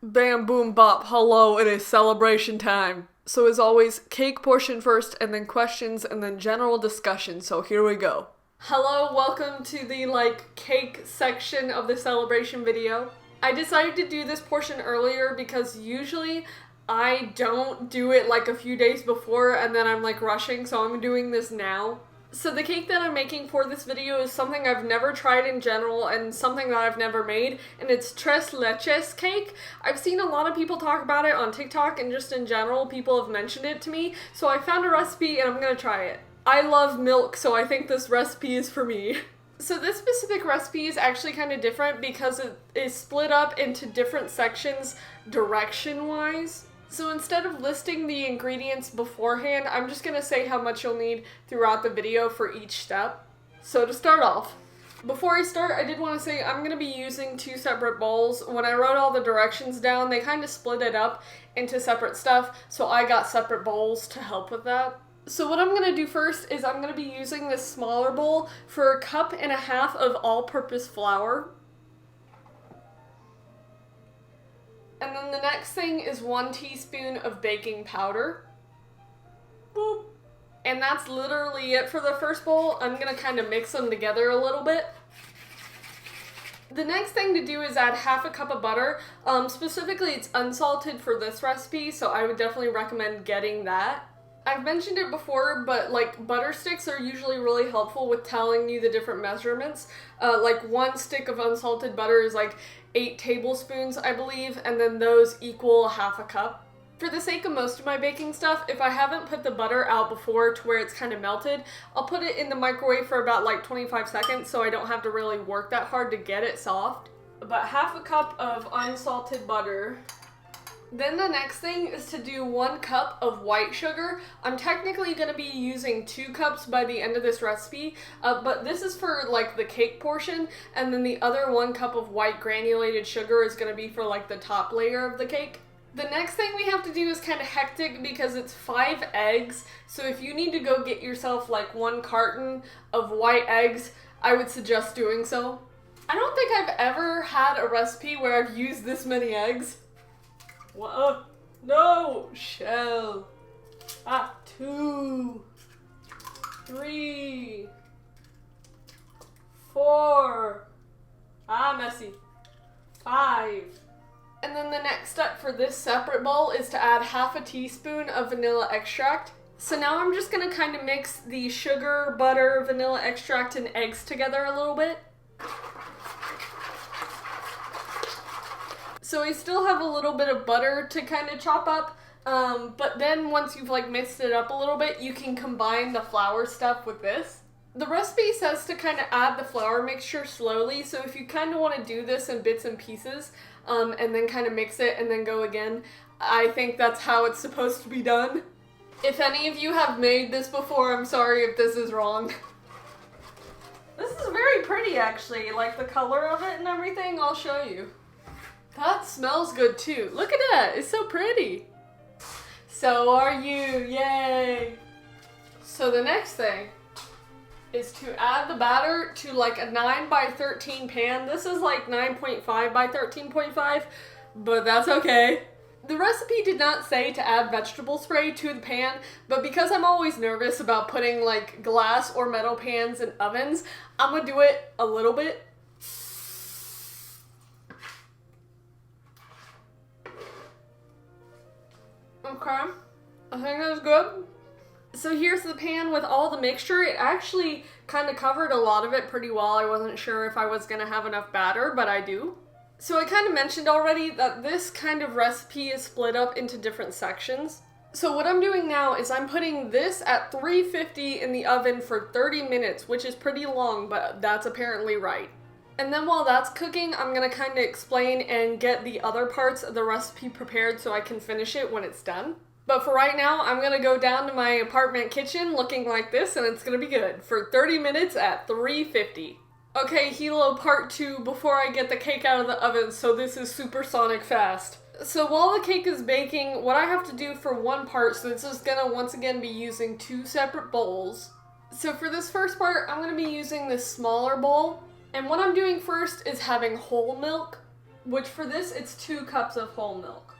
Bam, boom, bop, hello, it is celebration time. So as always, cake portion first, and then questions, and then general discussion, so here we go. Hello, welcome to the, cake section of the celebration video. I decided to do this portion earlier because usually I don't do it a few days before and then I'm rushing, so I'm doing this now. So the cake that I'm making for this video is something I've never tried in general and something that I've never made, and it's tres leches cake. I've seen a lot of people talk about it on TikTok and just in general, people have mentioned it to me, so I found a recipe and I'm gonna try it. I love milk, so I think this recipe is for me. So this specific recipe is actually kind of different because it is split up into different sections direction-wise. So instead of listing the ingredients beforehand, I'm just going to say how much you'll need throughout the video for each step. So to start off, before I start, I did want to say I'm going to be using two separate bowls. When I wrote all the directions down, they kind of split it up into separate stuff, so I got separate bowls to help with that. So what I'm going to do first is I'm going to be using this smaller bowl for 1.5 cups of all-purpose flour. And then the next thing is 1 teaspoon of baking powder. Boop. And that's literally it for the first bowl. I'm going to kind of mix them together a little bit. The next thing to do is add 1/2 cup of butter. Specifically, it's unsalted for this recipe, so I would definitely recommend getting that. I've mentioned it before, but butter sticks are usually really helpful with telling you the different measurements. 1 stick of unsalted butter is 8 tablespoons, I believe, and then those equal 1/2 cup. For the sake of most of my baking stuff, if I haven't put the butter out before to where it's kind of melted, I'll put it in the microwave for about 25 seconds so I don't have to really work that hard to get it soft. About 1/2 cup of unsalted butter. Then the next thing is to do 1 cup of white sugar. I'm technically going to be using 2 cups by the end of this recipe, but this is for the cake portion, and then the other 1 cup of white granulated sugar is going to be for the top layer of the cake. The next thing we have to do is kind of hectic because it's 5 eggs, so if you need to go get yourself 1 carton of white eggs, I would suggest doing so. I don't think I've ever had a recipe where I've used this many eggs. What? No! Shell. 2, 3, 4. Messy. 5. And then the next step for this separate bowl is to add 1/2 teaspoon of vanilla extract. So now I'm just gonna kind of mix the sugar, butter, vanilla extract, and eggs together a little bit. So we still have a little bit of butter to kind of chop up, but then once you've mixed it up a little bit, you can combine the flour stuff with this. The recipe says to kind of add the flour mixture slowly, so if you kind of want to do this in bits and pieces, and then kind of mix it and then go again, I think that's how it's supposed to be done. If any of you have made this before, I'm sorry if this is wrong. This is very pretty actually, the color of it and everything, I'll show you. That smells good too. Look at that, it's so pretty. So are you, yay. So the next thing is to add the batter to a 9 by 13 pan. This is 9.5 by 13.5, but that's okay. The recipe did not say to add vegetable spray to the pan, but because I'm always nervous about putting glass or metal pans in ovens, I'm gonna do it a little bit. Okay, I think that's good. So here's the pan with all the mixture. It actually kind of covered a lot of it pretty well. I wasn't sure if I was going to have enough batter, but I do. So I kind of mentioned already that this kind of recipe is split up into different sections. So what I'm doing now is I'm putting this at 350 in the oven for 30 minutes, which is pretty long, but that's apparently right. And then while that's cooking, I'm going to kind of explain and get the other parts of the recipe prepared so I can finish it when it's done. But for right now, I'm going to go down to my apartment kitchen looking like this, and it's going to be good for 30 minutes at 350. Okay, Hilo part 2 before I get the cake out of the oven, so this is supersonic fast. So while the cake is baking, what I have to do for one part, so this is going to once again be using 2 separate bowls. So for this first part, I'm going to be using this smaller bowl. And what I'm doing first is having whole milk. which for this, it's 2 cups of whole milk.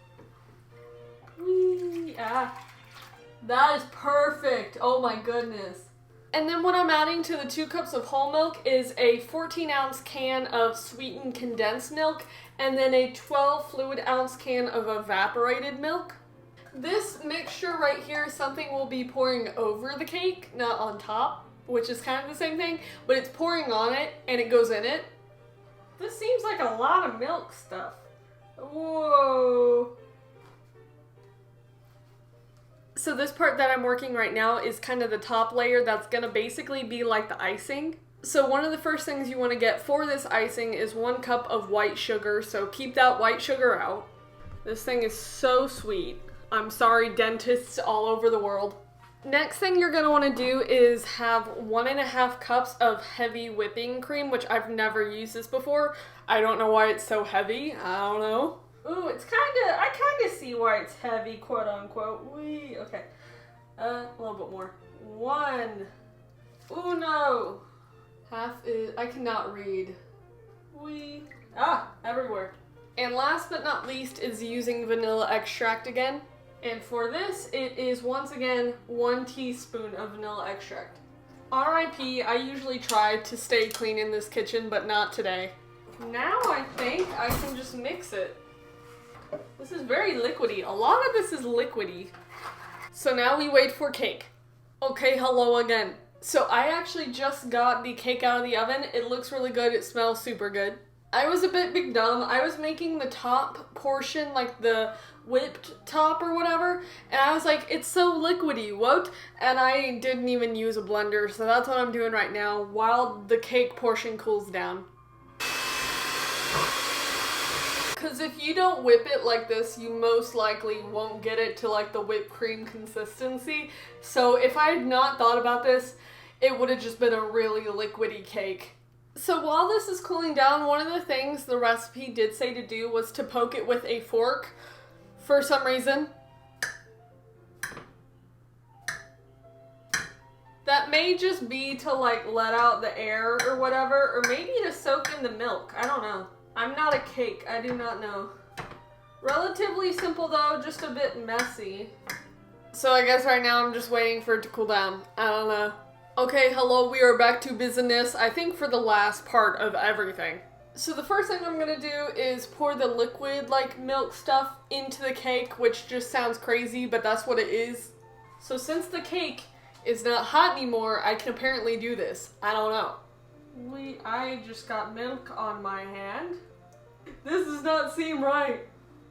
Whee! Ah. That is perfect. Oh my goodness. And then what I'm adding to the 2 cups of whole milk is a 14-ounce can of sweetened condensed milk and then a 12 fluid ounce can of evaporated milk. This mixture right here is something we'll be pouring over the cake, not on top, which is kind of the same thing, but it's pouring on it and it goes in it. This seems like a lot of milk stuff. Whoa. So this part that I'm working right now is kind of the top layer that's gonna basically be like the icing. So one of the first things you want to get for this icing is 1 cup of white sugar, so keep that white sugar out. This thing is so sweet. I'm sorry, dentists all over the world. Next thing you're gonna want to do is have 1.5 cups of heavy whipping cream, which I've never used this before. I don't know why it's so heavy, I don't know. Ooh, I kinda see why it's heavy, quote unquote. Wee, okay. A little bit more. 1. Ooh, no. Half is, I cannot read. Wee. Ah, everywhere. And last but not least is using vanilla extract again. And for this, it is once again 1 teaspoon of vanilla extract. RIP, I usually try to stay clean in this kitchen, but not today. Now I think I can just mix it. This is very liquidy. A lot of this is liquidy. So now we wait for cake. Okay, hello again. So I actually just got the cake out of the oven. It looks really good. It smells super good. I was a bit big dumb. I was making the top portion, like the whipped top or whatever, and I was like, it's so liquidy, what? And I didn't even use a blender, so that's what I'm doing right now while the cake portion cools down. Because if you don't whip it like this, you most likely won't get it to like the whipped cream consistency. So if I had not thought about this, it would have just been a really liquidy cake. So while this is cooling down, one of the things the recipe did say to do was to poke it with a fork for some reason. That may just be to like let out the air or whatever, or maybe to soak in the milk. I don't know. I'm not a cake, I do not know. Relatively simple though, just a bit messy. So I guess right now I'm just waiting for it to cool down. I don't know. Okay, hello, we are back to business, I think for the last part of everything. So the first thing I'm gonna do is pour the liquid like milk stuff into the cake, which just sounds crazy, but that's what it is. So since the cake is not hot anymore, I can apparently do this. I don't know. I just got milk on my hand. This does not seem right.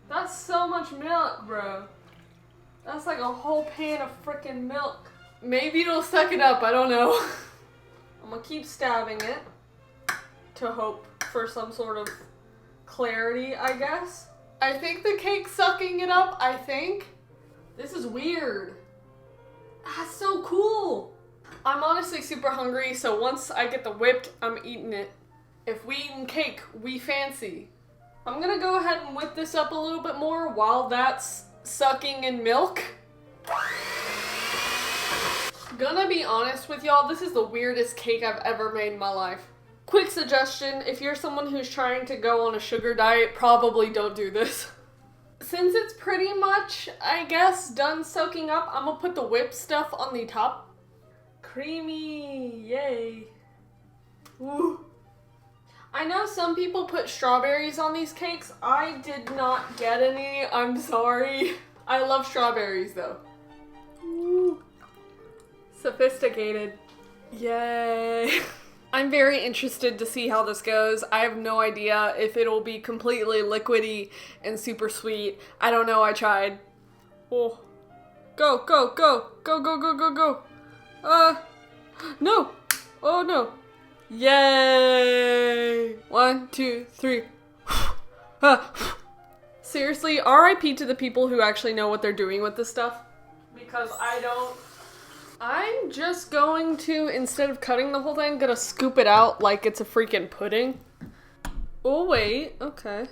That's so much milk, bro. That's like a whole pan of freaking milk. Maybe it'll suck it up, I don't know. I'm gonna keep stabbing it to hope for some sort of clarity, I guess. I think the cake's sucking it up, I think. This is weird. That's so cool. I'm honestly super hungry, so once I get the whipped, I'm eating it. If we eating cake, we fancy. I'm gonna go ahead and whip this up a little bit more while that's sucking in milk. Gonna be honest with y'all, this is the weirdest cake I've ever made in my life. Quick suggestion, if you're someone who's trying to go on a sugar diet, probably don't do this. Since it's pretty much, I guess, done soaking up, I'm gonna put the whipped stuff on the top. Creamy, yay. Woo. I know some people put strawberries on these cakes. I did not get any, I'm sorry. I love strawberries though. Woo. Sophisticated. Yay. I'm very interested to see how this goes. I have no idea if it'll be completely liquidy and super sweet. I don't know, I tried. Oh. Go, go, go, go, go, go, go, go. No! Oh no! Yay! 1, 2, 3. Seriously, RIP to the people who actually know what they're doing with this stuff. Because I don't. I'm just going to, instead of cutting the whole thing, gonna scoop it out like it's a freaking pudding. Oh wait, okay.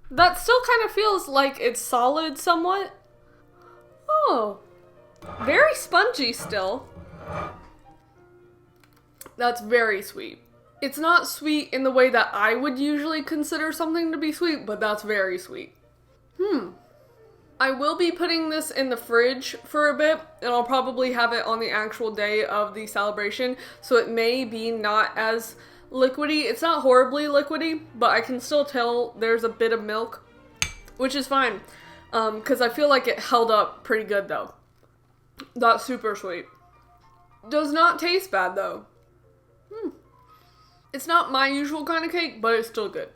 That still kind of feels like it's solid somewhat. Oh. Very spongy still. That's very sweet. It's not sweet in the way that I would usually consider something to be sweet, but that's very sweet. I will be putting this in the fridge for a bit, and I'll probably have it on the actual day of the celebration, so it may be not as liquidy. It's not horribly liquidy, but I can still tell there's a bit of milk, which is fine, because I feel like it held up pretty good though. That's super sweet. Does not taste bad though. It's not my usual kind of cake, but it's still good.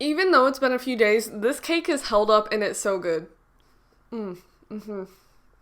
Even though it's been a few days, this cake is held up and it's so good.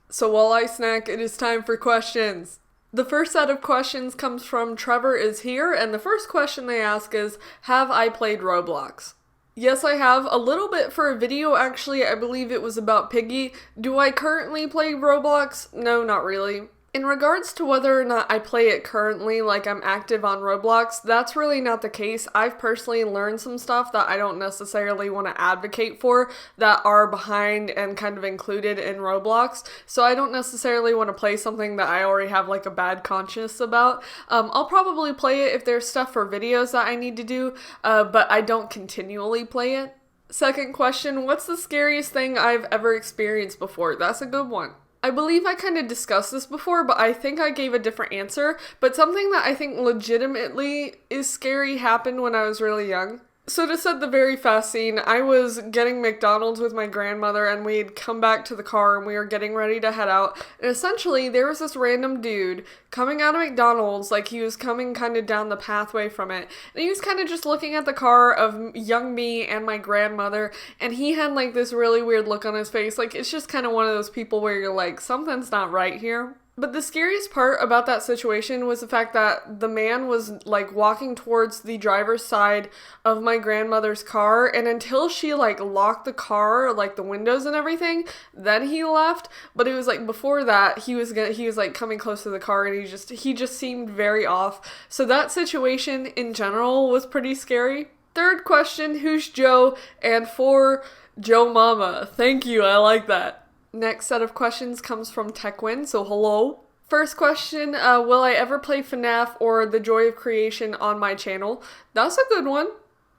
So while I snack, it is time for questions. The first set of questions comes from Trevor is here, and the first question they ask is, have I played Roblox? Yes, I have. A little bit for a video, actually. I believe it was about Piggy. Do I currently play Roblox? No, not really. In regards to whether or not I play it currently, like I'm active on Roblox, that's really not the case. I've personally learned some stuff that I don't necessarily want to advocate for that are behind and kind of included in Roblox, so I don't necessarily want to play something that I already have like a bad conscience about. I'll probably play it if there's stuff for videos that I need to do, but I don't continually play it. Second question, what's the scariest thing I've ever experienced before? That's a good one. I believe I kind of discussed this before, but I think I gave a different answer. But something that I think legitimately is scary happened when I was really young. So to set the very fast scene, I was getting McDonald's with my grandmother and we'd come back to the car and we were getting ready to head out. And essentially there was this random dude coming out of McDonald's, like he was coming kind of down the pathway from it. And he was kind of just looking at the car of young me and my grandmother, and he had like this really weird look on his face. Like it's just kind of one of those people where you're like, something's not right here. But the scariest part about that situation was the fact that the man was like walking towards the driver's side of my grandmother's car, and until she like locked the car, like the windows and everything, then he left. But it was like before that he was like coming close to the car, and he just seemed very off. So that situation in general was pretty scary. Third question, who's Joe? And for Joe Mama. Thank you, I like that. Next set of questions comes from Techwin, so hello. First question, will I ever play FNAF or The Joy of Creation on my channel? That's a good one.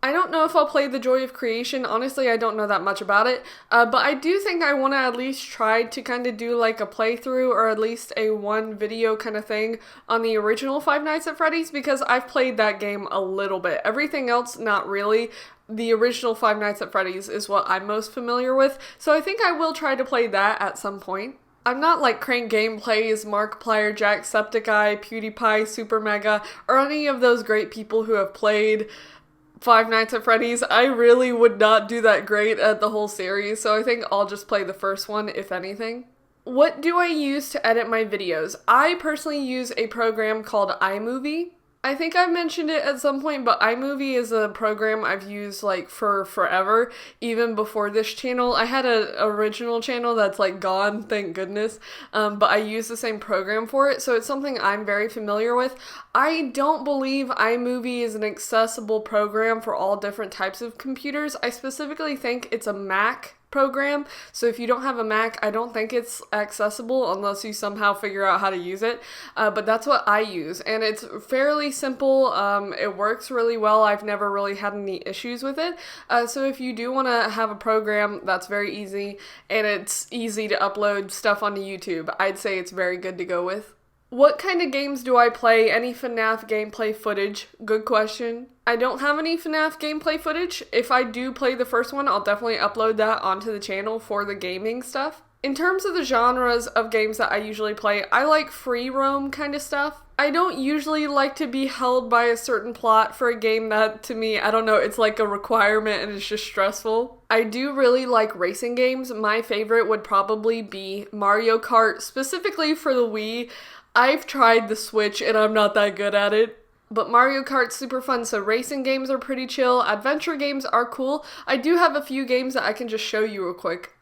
I don't know if I'll play The Joy of Creation. Honestly, I don't know that much about it. But I do think I want to at least try to kind of do like a playthrough or at least a one video kind of thing on the original Five Nights at Freddy's, because I've played that game a little bit. Everything else, not really. The original Five Nights at Freddy's is what I'm most familiar with, so I think I will try to play that at some point. I'm not like Crank Gameplays, Markiplier, Jacksepticeye, PewDiePie, Super Mega, or any of those great people who have played Five Nights at Freddy's. I really would not do that great at the whole series, so I think I'll just play the first one, if anything. What do I use to edit my videos? I personally use a program called iMovie. I think I've mentioned it at some point, but iMovie is a program I've used like for forever, even before this channel. I had an original channel that's like gone, thank goodness, but I use the same program for it, so it's something I'm very familiar with. I don't believe iMovie is an accessible program for all different types of computers. I specifically think it's a Mac program, so if you don't have a Mac, I don't think it's accessible unless you somehow figure out how to use it, but that's what I use, and it's fairly simple. It works really well. I've never really had any issues with it, so if you do want to have a program that's very easy and it's easy to upload stuff onto YouTube, I'd say it's very good to go with. What kind of games do I play? Any FNAF gameplay footage? Good question. I don't have any FNAF gameplay footage. If I do play the first one, I'll definitely upload that onto the channel for the gaming stuff. In terms of the genres of games that I usually play, I like free roam kind of stuff. I don't usually like to be held by a certain plot for a game that, to me, I don't know, it's like a requirement and it's just stressful. I do really like racing games. My favorite would probably be Mario Kart, specifically for the Wii. I've tried the Switch and I'm not that good at it. But Mario Kart's super fun, so racing games are pretty chill. Adventure games are cool. I do have a few games that I can just show you real quick.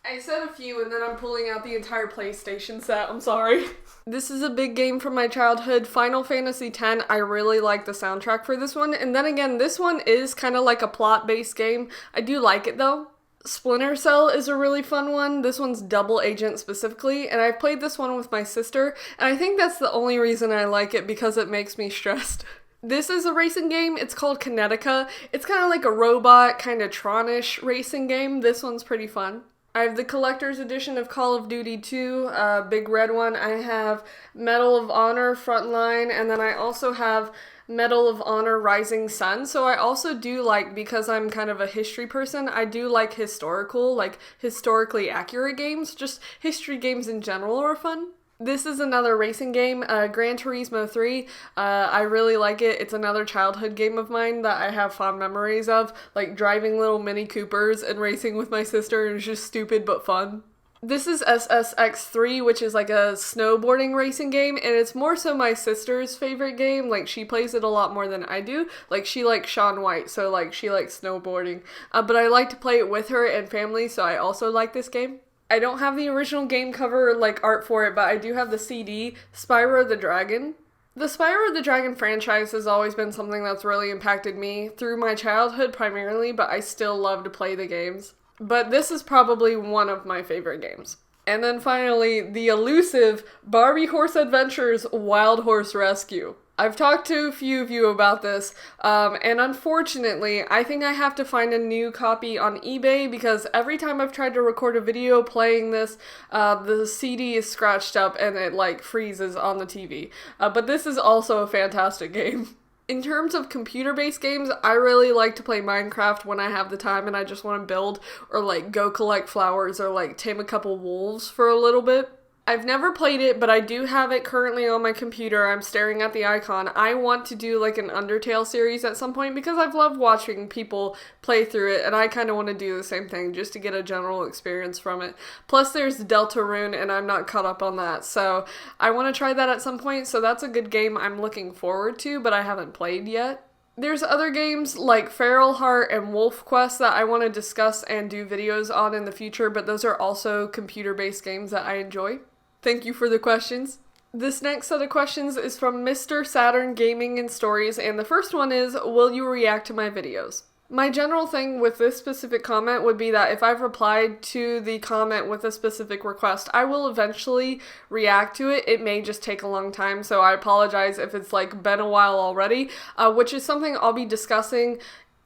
I said a few and then I'm pulling out the entire PlayStation set, I'm sorry. This is a big game from my childhood, Final Fantasy X. I really like the soundtrack for this one. And then again, this one is kind of like a plot-based game. I do like it though. Splinter Cell is a really fun one. This one's Double Agent specifically, and I've played this one with my sister, and I think that's the only reason I like it, because it makes me stressed. This is a racing game. It's called Kinetica. It's kind of like a robot, kind of Tron-ish racing game. This one's pretty fun. I have the collector's edition of Call of Duty 2, big red one. I have Medal of Honor Frontline, and then I also have Medal of Honor Rising Sun. So I also do like, because I'm kind of a history person, I do like historically accurate games. Just history games in general are fun. This is another racing game, Gran Turismo 3. I really like it. It's another childhood game of mine that I have fond memories of, like driving little Mini Coopers and racing with my sister. It was just stupid but fun. This is SSX3, which is like a snowboarding racing game, and it's more so my sister's favorite game. Like, she plays it a lot more than I do. Like, she likes Shaun White, so like she likes snowboarding. But I like to play it with her and family, so I also like this game. I don't have the original game cover, like, art for it, but I do have the CD, Spyro the Dragon. The Spyro the Dragon franchise has always been something that's really impacted me through my childhood primarily, but I still love to play the games. But this is probably one of my favorite games. And then finally, the elusive Barbie Horse Adventures Wild Horse Rescue. I've talked to a few of you about this, and unfortunately, I think I have to find a new copy on eBay because every time I've tried to record a video playing this, the CD is scratched up and it like freezes on the TV. But this is also a fantastic game. In terms of computer-based games, I really like to play Minecraft when I have the time and I just want to build or like go collect flowers or like tame a couple wolves for a little bit. I've never played it, but I do have it currently on my computer. I'm staring at the icon. I want to do like an Undertale series at some point because I've loved watching people play through it, and I kind of want to do the same thing just to get a general experience from it. Plus there's Deltarune, and I'm not caught up on that, so I want to try that at some point, so that's a good game I'm looking forward to, but I haven't played yet. There's other games like Feral Heart and Wolf Quest that I want to discuss and do videos on in the future, but those are also computer-based games that I enjoy. Thank you for the questions. This next set of questions is from Mr. Saturn Gaming and Stories, and the first one is, will you react to my videos? My general thing with this specific comment would be that if I've replied to the comment with a specific request, I will eventually react to it. It may just take a long time, so I apologize if it's like been a while already, which is something I'll be discussing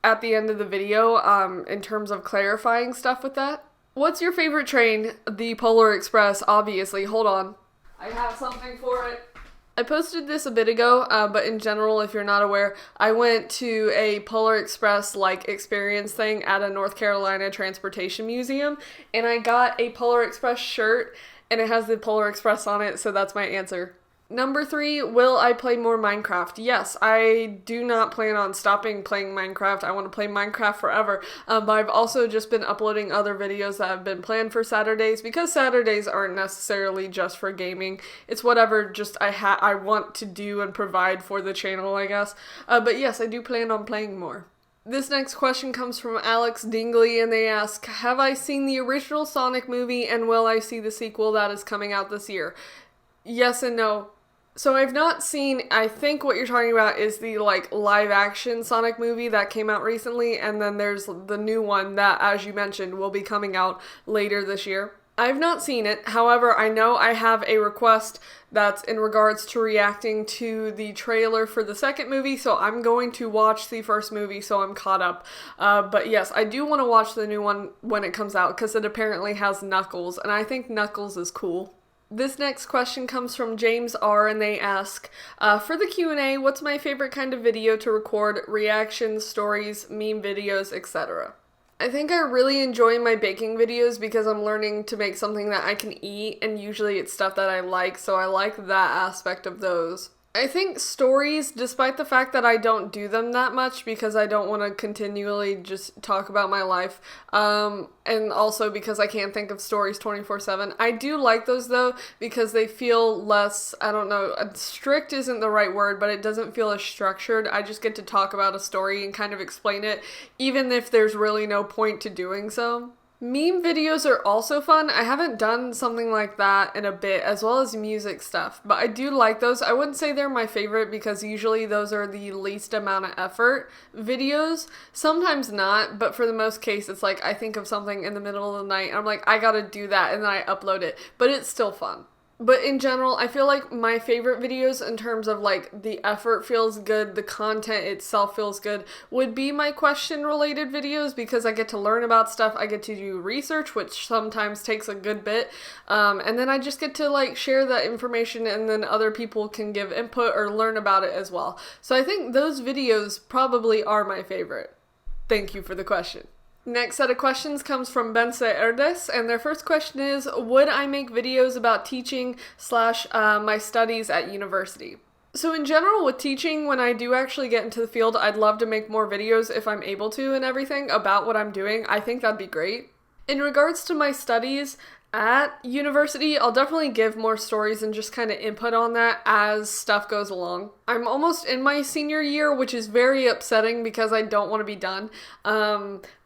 at the end of the video in terms of clarifying stuff with that. What's your favorite train? The Polar Express, obviously. Hold on. I have something for it. I posted this a bit ago, but in general, if you're not aware, I went to a Polar Express like experience thing at a North Carolina transportation museum, and I got a Polar Express shirt, and it has the Polar Express on it, so that's my answer. Number 3, will I play more Minecraft? Yes, I do not plan on stopping playing Minecraft. I want to play Minecraft forever, but I've also just been uploading other videos that have been planned for Saturdays, because Saturdays aren't necessarily just for gaming. It's whatever just I want to do and provide for the channel, I guess. But yes, I do plan on playing more. This next question comes from Alex Dingley, and they ask, have I seen the original Sonic movie, and will I see the sequel that is coming out this year? Yes and no. So I've not seen, I think what you're talking about is the like live action Sonic movie that came out recently, and then there's the new one that, as you mentioned, will be coming out later this year. I've not seen it, however, I know I have a request that's in regards to reacting to the trailer for the second movie, so I'm going to watch the first movie so I'm caught up. But yes, I do want to watch the new one when it comes out, because it apparently has Knuckles, and I think Knuckles is cool. This next question comes from James R, and they ask, for the Q&A, what's my favorite kind of video to record? Reactions, stories, meme videos, etc. I think I really enjoy my baking videos because I'm learning to make something that I can eat, and usually it's stuff that I like, so I like that aspect of those. I think stories, despite the fact that I don't do them that much because I don't want to continually just talk about my life, and also because I can't think of stories 24/7, I do like those though because they feel less, I don't know, strict isn't the right word, but it doesn't feel as structured. I just get to talk about a story and kind of explain it, even if there's really no point to doing so. Meme videos are also fun. I haven't done something like that in a bit, as well as music stuff, but I do like those. I wouldn't say they're my favorite because usually those are the least amount of effort videos. Sometimes not, but for the most case, it's like I think of something in the middle of the night and I'm like, I gotta do that, and then I upload it, but it's still fun. But in general, I feel like my favorite videos in terms of like the effort feels good, the content itself feels good, would be my question related videos because I get to learn about stuff, I get to do research, which sometimes takes a good bit, and then I just get to like share that information and then other people can give input or learn about it as well. So I think those videos probably are my favorite. Thank you for the question. Next set of questions comes from Bense Erdes, and their first question is, would I make videos about teaching / my studies at university? So in general with teaching, when I do actually get into the field, I'd love to make more videos if I'm able to and everything about what I'm doing. I think that'd be great. In regards to my studies at university, I'll definitely give more stories and just kind of input on that as stuff goes along. I'm almost in my senior year, which is very upsetting because I don't want to be done.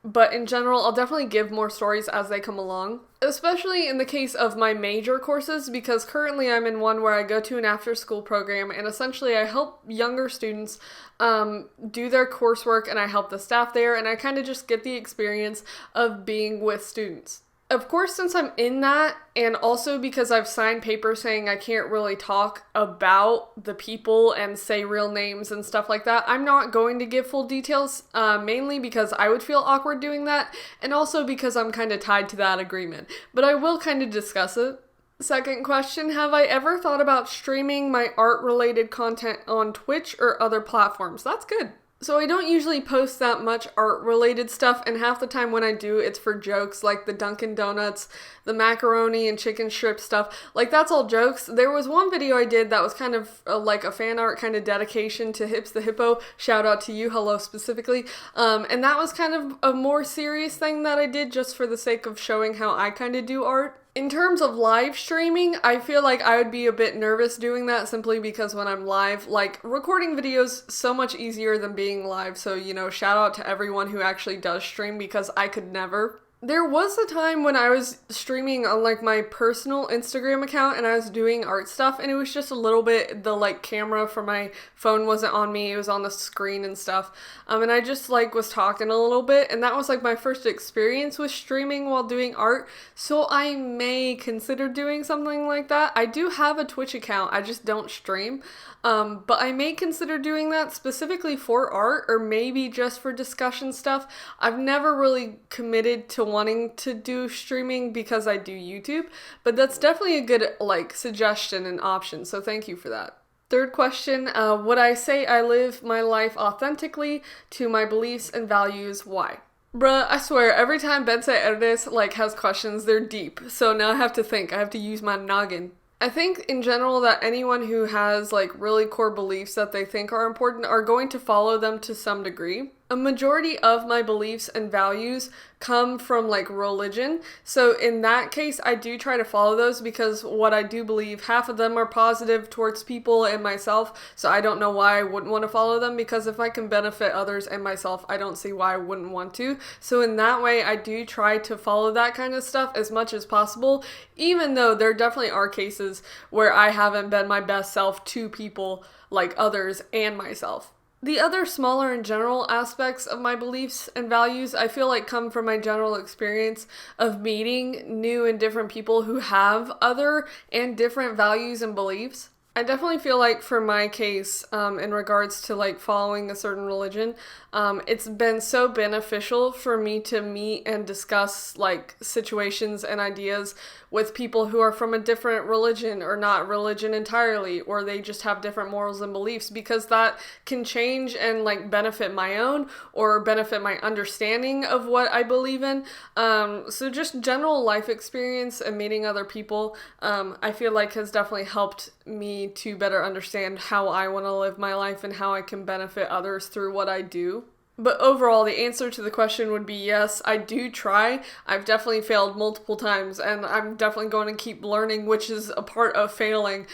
But in general, I'll definitely give more stories as they come along, especially in the case of my major courses, because currently I'm in one where I go to an after-school program, and essentially I help younger students do their coursework, and I help the staff there, and I kind of just get the experience of being with students. Of course, since I'm in that, and also because I've signed papers saying I can't really talk about the people and say real names and stuff like that, I'm not going to give full details, mainly because I would feel awkward doing that, and also because I'm kind of tied to that agreement. But I will kind of discuss it. Second question, have I ever thought about streaming my art-related content on Twitch or other platforms? That's good. So I don't usually post that much art-related stuff, and half the time when I do, it's for jokes, like the Dunkin' Donuts, the macaroni and chicken strip stuff. Like, that's all jokes. There was one video I did that was kind of like a fan art kind of dedication to Hips the Hippo. Shout out to you, hello specifically. And that was kind of a more serious thing that I did just for the sake of showing how I kind of do art. In terms of live streaming, I feel like I would be a bit nervous doing that simply because when I'm live, like, recording videos so much easier than being live, so, you know, shout out to everyone who actually does stream because I could never. There was a time when I was streaming on like my personal Instagram account and I was doing art stuff, and it was just a little bit, the like camera for my phone wasn't on me, it was on the screen and stuff, and I just like was talking a little bit, and that was like my first experience with streaming while doing art, so I may consider doing something like that. I do have a Twitch account, I just don't stream, but I may consider doing that specifically for art or maybe just for discussion stuff. I've never really committed to wanting to do streaming because I do YouTube, but that's definitely a good like suggestion and option, so thank you for that. Third question, would I say I live my life authentically to my beliefs and values? Why? Bruh, I swear, every time Bense Erdes like has questions, they're deep, so now I have to think, I have to use my noggin. I think in general that anyone who has like really core beliefs that they think are important are going to follow them to some degree. A majority of my beliefs and values come from like religion, so in that case I do try to follow those because what I do believe, half of them are positive towards people and myself, so I don't know why I wouldn't want to follow them, because if I can benefit others and myself, I don't see why I wouldn't want to. So in that way I do try to follow that kind of stuff as much as possible, even though there definitely are cases where I haven't been my best self to people like others and myself. The other smaller and general aspects of my beliefs and values I feel like come from my general experience of meeting new and different people who have other and different values and beliefs. I definitely feel like for my case, in regards to like following a certain religion, it's been so beneficial for me to meet and discuss like situations and ideas with people who are from a different religion or not religion entirely, or they just have different morals and beliefs, because that can change and like benefit my own or benefit my understanding of what I believe in. So just general life experience and meeting other people, I feel like has definitely helped me to better understand how I want to live my life and how I can benefit others through what I do. But overall, the answer to the question would be yes, I do try. I've definitely failed multiple times, and I'm definitely going to keep learning, which is a part of failing.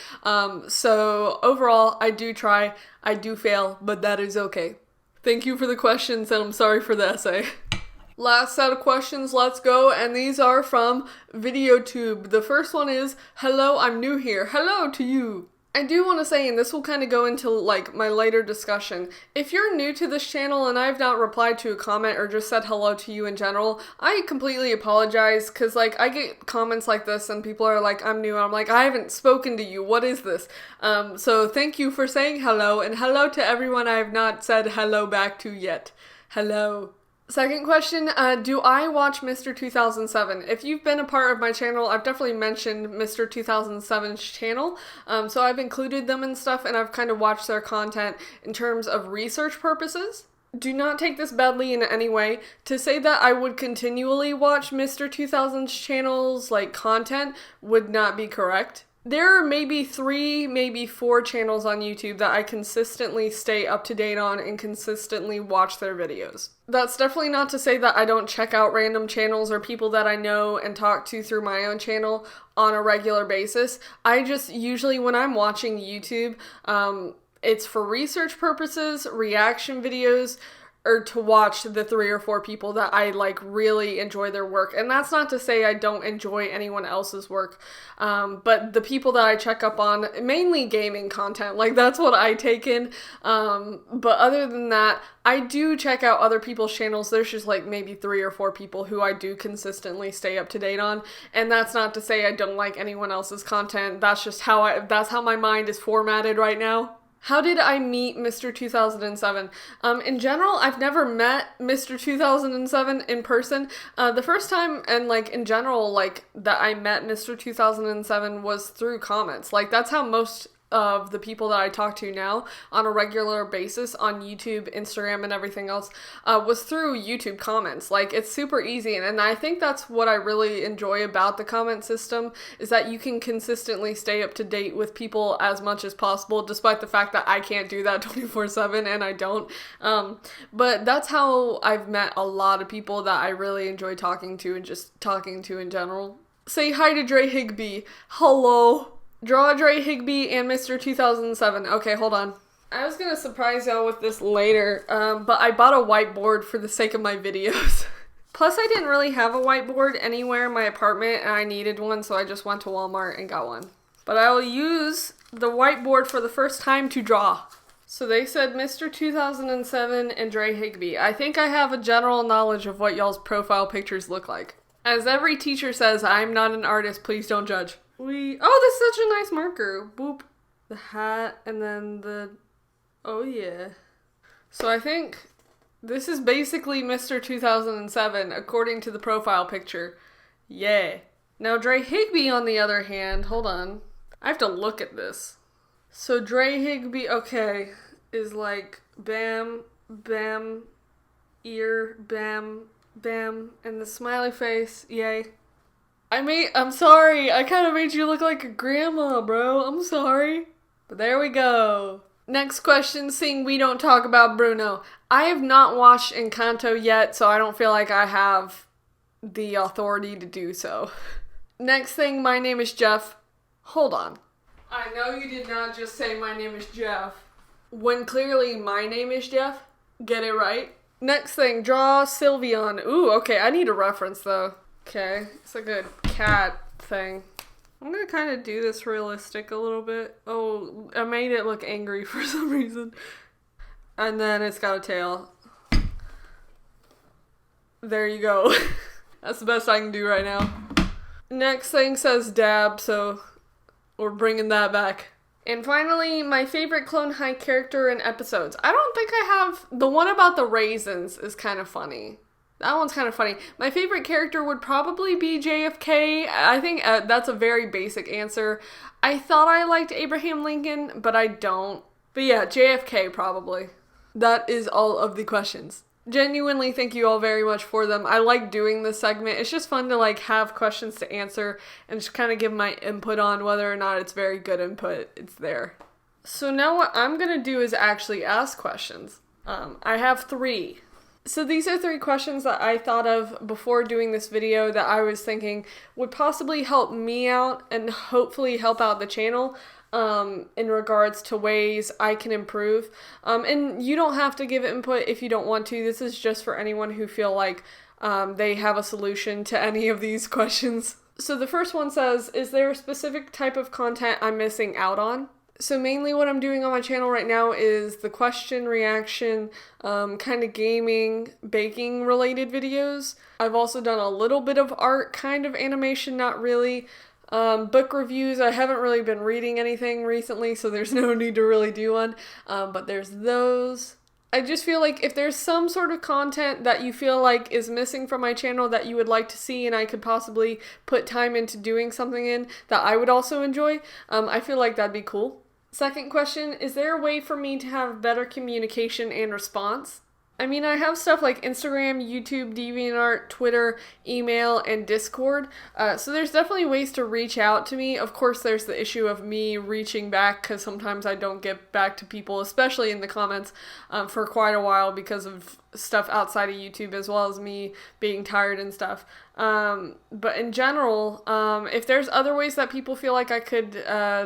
So overall, I do try, I do fail, but that is okay. Thank you for the questions, and I'm sorry for the essay. Last set of questions, let's go, and these are from VideoTube. The first one is, hello, I'm new here. Hello to you. I do want to say, and this will kind of go into like my later discussion, if you're new to this channel and I've not replied to a comment or just said hello to you in general, I completely apologize, because like I get comments like this and people are like, I'm new, and I'm like, I haven't spoken to you, what is this? So thank you for saying hello, and hello to everyone I have not said hello back to yet. Hello. Second question, do I watch Mr. 2007? If you've been a part of my channel, I've definitely mentioned Mr. 2007's channel, so I've included them and stuff, and I've kind of watched their content in terms of research purposes. Do not take this badly in any way. To say that I would continually watch Mr. 2000's channel's, like, content would not be correct. There are maybe 3, maybe 4 channels on YouTube that I consistently stay up to date on and consistently watch their videos. That's definitely not to say that I don't check out random channels or people that I know and talk to through my own channel on a regular basis. I just usually, when I'm watching YouTube, it's for research purposes, reaction videos, or to watch the 3 or 4 people that I like really enjoy their work. And that's not to say I don't enjoy anyone else's work, but the people that I check up on, mainly gaming content, like that's what I take in. But other than that, I do check out other people's channels. There's just like maybe 3 or 4 people who I do consistently stay up to date on. And that's not to say I don't like anyone else's content. That's just that's how my mind is formatted right now. How did I meet Mr. 2007? In general, I've never met Mr. 2007 in person. The first time, and like in general, like that I met Mr. 2007 was through comments. Like that's how most of the people that I talk to now on a regular basis on YouTube, Instagram, and everything else was through YouTube comments. Like it's super easy, and I think that's what I really enjoy about the comment system, is that you can consistently stay up to date with people as much as possible, despite the fact that I can't do that 24/7 and I don't. But that's how I've met a lot of people that I really enjoy talking to and just talking to in general. Say hi to Dre Higby. Hello. Draw Dre Higby and Mr. 2007. Okay, hold on. I was gonna surprise y'all with this later, but I bought a whiteboard for the sake of my videos. Plus, I didn't really have a whiteboard anywhere in my apartment, and I needed one, so I just went to Walmart and got one. But I will use the whiteboard for the first time to draw. So they said Mr. 2007 and Dre Higby. I think I have a general knowledge of what y'all's profile pictures look like. As every teacher says, I'm not an artist, please don't judge. Oh, this is such a nice marker. Boop. The hat, and then oh yeah. So I think this is basically Mr. 2007, according to the profile picture. Yeah. Now Dre Higby, on the other hand, hold on. I have to look at this. So Dre Higby, okay, is like bam, bam, ear, bam, bam, and the smiley face, yay. I'm sorry, I kind of made you look like a grandma, bro. I'm sorry. But there we go. Next question, seeing we don't talk about Bruno. I have not watched Encanto yet, so I don't feel like I have the authority to do so. Next thing, my name is Jeff. Hold on. I know you did not just say my name is Jeff, when clearly my name is Jeff. Get it right? Next thing, draw Sylveon. Ooh, okay, I need a reference though. Okay, it's like a cat thing. I'm gonna kind of do this realistic a little bit. Oh, I made it look angry for some reason. And then it's got a tail. There you go. That's the best I can do right now. Next thing says dab, so we're bringing that back. And finally, my favorite Clone High character in episodes. I don't think I have... The one about the raisins is kind of funny. That one's kind of funny. My favorite character would probably be JFK. I think that's a very basic answer. I thought I liked Abraham Lincoln, but I don't. But yeah, JFK probably. That is all of the questions. Genuinely, thank you all very much for them. I like doing this segment. It's just fun to like have questions to answer and just kind of give my input on whether or not it's very good input. It's there. So now what I'm going to do is actually ask questions. I have 3. So these are 3 questions that I thought of before doing this video that I was thinking would possibly help me out and hopefully help out the channel in regards to ways I can improve. And you don't have to give input if you don't want to. This is just for anyone who feel like they have a solution to any of these questions. So the first one says, is there a specific type of content I'm missing out on? So mainly what I'm doing on my channel right now is the question, reaction, kind of gaming, baking related videos. I've also done a little bit of art, kind of animation, not really. Book reviews, I haven't really been reading anything recently, so there's no need to really do one. But there's those. I just feel like if there's some sort of content that you feel like is missing from my channel that you would like to see and I could possibly put time into doing something in that I would also enjoy, I feel like that'd be cool. Second question, is there a way for me to have better communication and response? I mean, I have stuff like Instagram, YouTube, DeviantArt, Twitter, email, and Discord. So there's definitely ways to reach out to me. Of course, there's the issue of me reaching back because sometimes I don't get back to people, especially in the comments, for quite a while because of stuff outside of YouTube as well as me being tired and stuff. But in general, if there's other ways that people feel like I could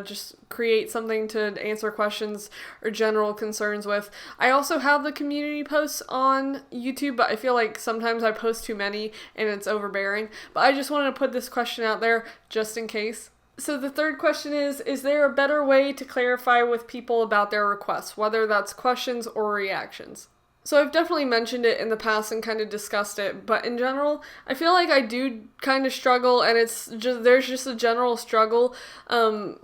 just create something to answer questions or general concerns with. I also have the community posts on YouTube, but I feel like sometimes I post too many and it's overbearing. But I just wanted to put this question out there just in case. So the third question is there a better way to clarify with people about their requests, whether that's questions or reactions? So I've definitely mentioned it in the past and kind of discussed it, but in general, I feel like I do kind of struggle, and there's just a general struggle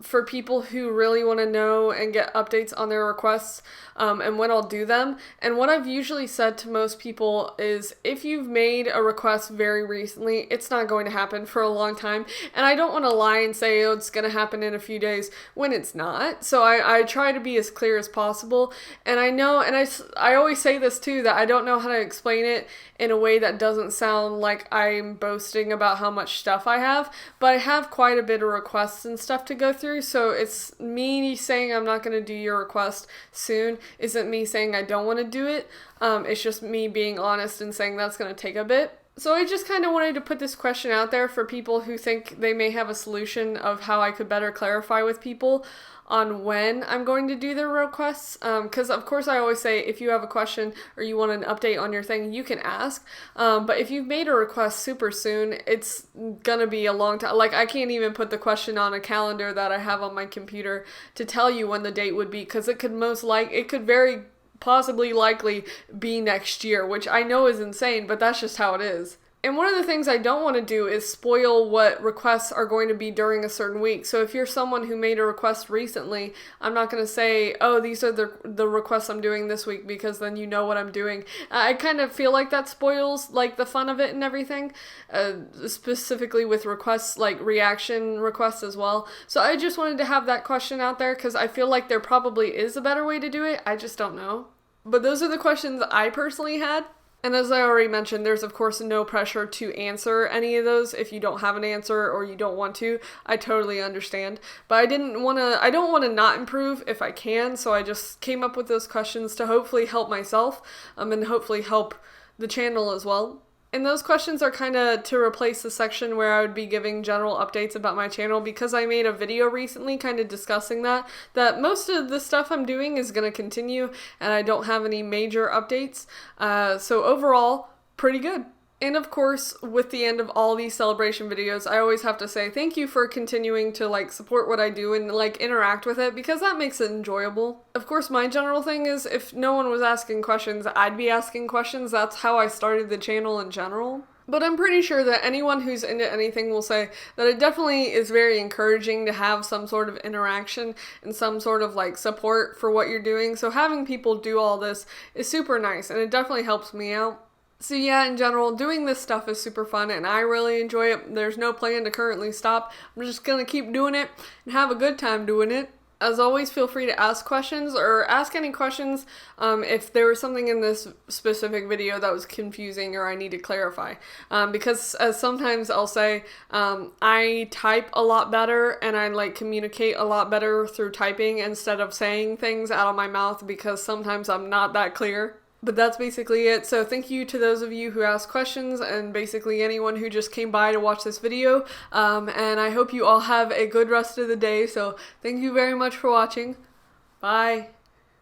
for people who really want to know and get updates on their requests and when I'll do them. And what I've usually said to most people is if you've made a request very recently, it's not going to happen for a long time. And I don't want to lie and say, oh, it's going to happen in a few days when it's not. So I try to be as clear as possible. And I know, and I always say this too, that I don't know how to explain it in a way that doesn't sound like I'm boasting about how much stuff I have, but I have quite a bit of requests and stuff to go through, so it's me saying I'm not going to do your request soon isn't me saying I don't want to do it, it's just me being honest and saying that's going to take a bit. So I just kind of wanted to put this question out there for people who think they may have a solution of how I could better clarify with people on when I'm going to do their requests, because of course I always say if you have a question or you want an update on your thing, you can ask, but if you've made a request super soon, it's gonna be a long time. Like, I can't even put the question on a calendar that I have on my computer to tell you when the date would be, because it could very possibly likely be next year, which I know is insane, but that's just how it is. And one of the things I don't want to do is spoil what requests are going to be during a certain week. So if you're someone who made a request recently, I'm not going to say, oh, these are the requests I'm doing this week, because then you know what I'm doing. I kind of feel like that spoils like the fun of it and everything, specifically with requests, like reaction requests as well. So I just wanted to have that question out there because I feel like there probably is a better way to do it. I just don't know. But those are the questions I personally had. And as I already mentioned, there's of course no pressure to answer any of those if you don't have an answer or you don't want to. I totally understand. But I don't want to not improve if I can, so I just came up with those questions to hopefully help myself and hopefully help the channel as well. And those questions are kind of to replace the section where I would be giving general updates about my channel, because I made a video recently kind of discussing that most of the stuff I'm doing is going to continue and I don't have any major updates. So overall, pretty good. And of course, with the end of all these celebration videos, I always have to say thank you for continuing to like support what I do and like interact with it, because that makes it enjoyable. Of course, my general thing is if no one was asking questions, I'd be asking questions. That's how I started the channel in general. But I'm pretty sure that anyone who's into anything will say that it definitely is very encouraging to have some sort of interaction and some sort of like support for what you're doing. So having people do all this is super nice, and it definitely helps me out. So yeah, in general, doing this stuff is super fun and I really enjoy it. There's no plan to currently stop. I'm just gonna keep doing it and have a good time doing it. As always, feel free to ask questions or ask any questions if there was something in this specific video that was confusing or I need to clarify. Because sometimes I'll say I type a lot better and I like communicate a lot better through typing instead of saying things out of my mouth, because sometimes I'm not that clear. But that's basically it. So thank you to those of you who asked questions and basically anyone who just came by to watch this video. And I hope you all have a good rest of the day. So thank you very much for watching. Bye.